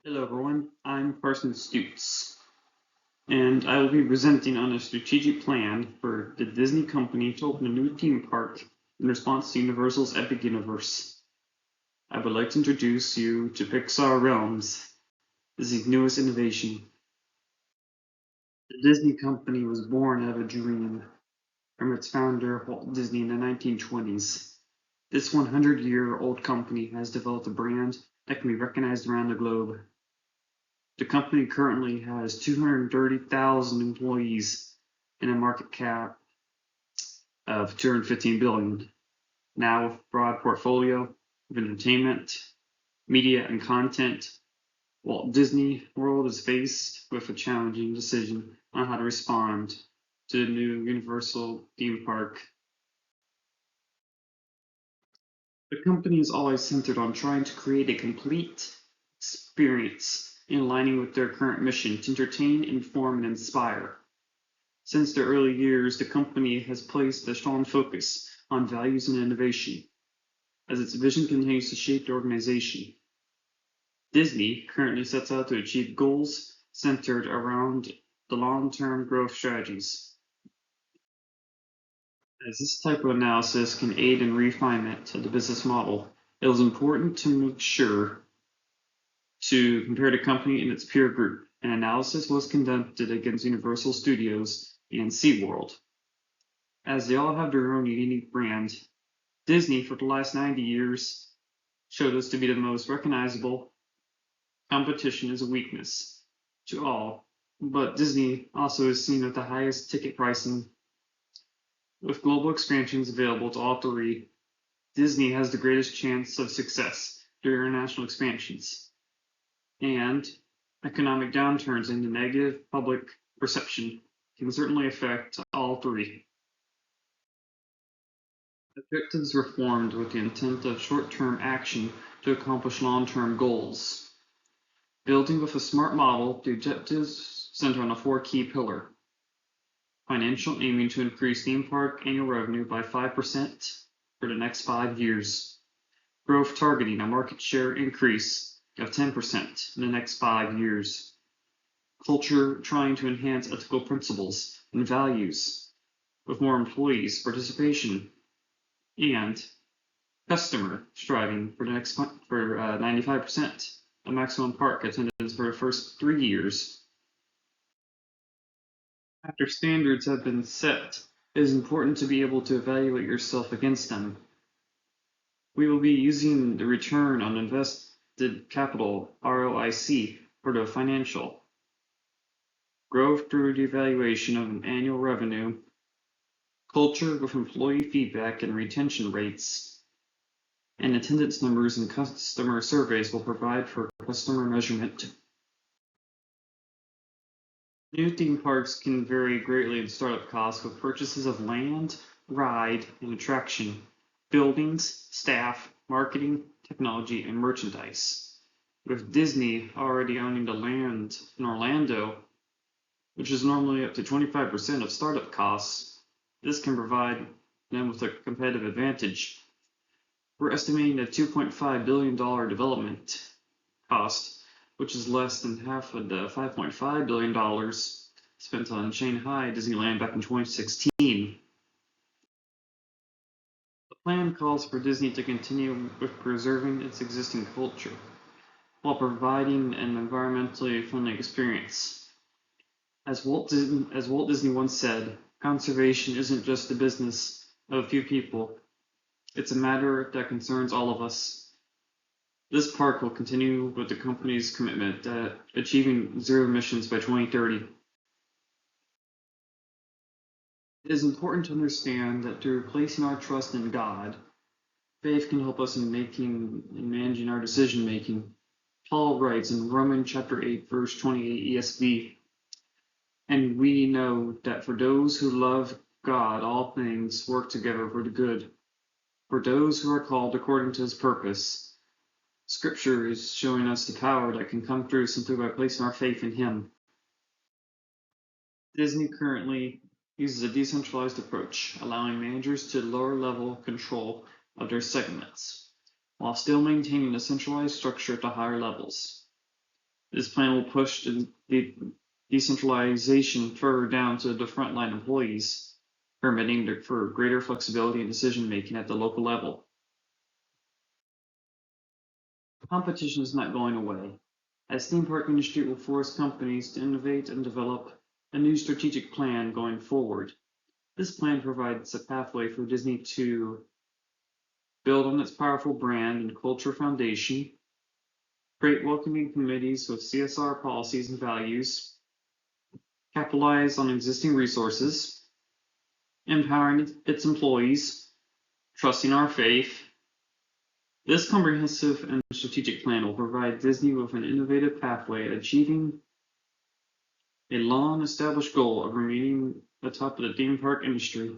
Hello everyone, I'm Carson Stutes, and I will be presenting on a strategic plan for the Disney company to open a new theme park in response to Universal's Epic Universe. I would like to introduce you to Pixar Realms, Disney's newest innovation. The Disney company was born out of a dream from its founder, Walt Disney, in the 1920s. This 100-year-old company has developed a brand that can be recognized around the globe. The company currently has 230,000 employees and a market cap of 215 billion. Now, with a broad portfolio of entertainment, media, and content, Walt Disney World is faced with a challenging decision on how to respond to the new Universal theme park. The company is always centered on trying to create a complete experience in aligning with their current mission to entertain, inform, and inspire. Since their early years, the company has placed a strong focus on values and innovation, as its vision continues to shape the organization. Disney currently sets out to achieve goals centered around the long-term growth strategies. As this type of analysis can aid in refinement of the business model, it is important to make sure to compare the company and its peer group. An analysis was conducted against Universal Studios and SeaWorld. As they all have their own unique brand, Disney for the last 90 years showed us to be the most recognizable. Competition is a weakness to all, but Disney also is seen with the highest ticket pricing. With global expansions available to all three, Disney has the greatest chance of success during international expansions. And economic downturns and the negative public perception can certainly affect all three. Objectives were formed with the intent of short-term action to accomplish long-term goals. Building with a smart model, the objectives center on a four key pillar. Financial, aiming to increase theme park annual revenue by 5% for the next 5 years. Growth, targeting a market share increase of 10% in the next 5 years. Culture, trying to enhance ethical principles and values with more employees' participation. And customer, striving for 95% of maximum park attendance for the first 3 years. After standards have been set, it is important to be able to evaluate yourself against them. We will be using the return on invested capital, ROIC, for the financial. Growth through the evaluation of an annual revenue. Culture with employee feedback and retention rates. And attendance numbers and customer surveys will provide for customer measurement. New theme parks can vary greatly in startup costs with purchases of land, ride, and attraction, buildings, staff, marketing, technology, and merchandise. With Disney already owning the land in Orlando, which is normally up to 25% of startup costs, this can provide them with a competitive advantage. We're estimating a $2.5 billion development cost, which is less than half of the $5.5 billion spent on Shanghai Disneyland back in 2016. The plan calls for Disney to continue with preserving its existing culture, while providing an environmentally friendly experience. As Walt Disney once said, conservation isn't just the business of a few people, it's a matter that concerns all of us. This park will continue with the company's commitment at achieving zero emissions by 2030. It is important to understand that through placing our trust in God, faith can help us in managing our decision making. Paul writes in Romans chapter 8, verse 28 ESV, and we know that for those who love God, all things work together for the good, for those who are called according to his purpose. Scripture is showing us the power that can come through simply by placing our faith in him. Disney currently uses a decentralized approach, allowing managers to lower-level control of their segments, while still maintaining a centralized structure at the higher levels. This plan will push the decentralization further down to the frontline employees, permitting for greater flexibility in decision making at the local level. Competition is not going away, as theme park industry will force companies to innovate and develop a new strategic plan going forward. This plan provides a pathway for Disney to build on its powerful brand and culture foundation, create welcoming committees with CSR policies and values, capitalize on existing resources, empowering its employees, trusting our faith. This comprehensive and strategic plan will provide Disney with an innovative pathway achieving a long established goal of remaining atop of the theme park industry.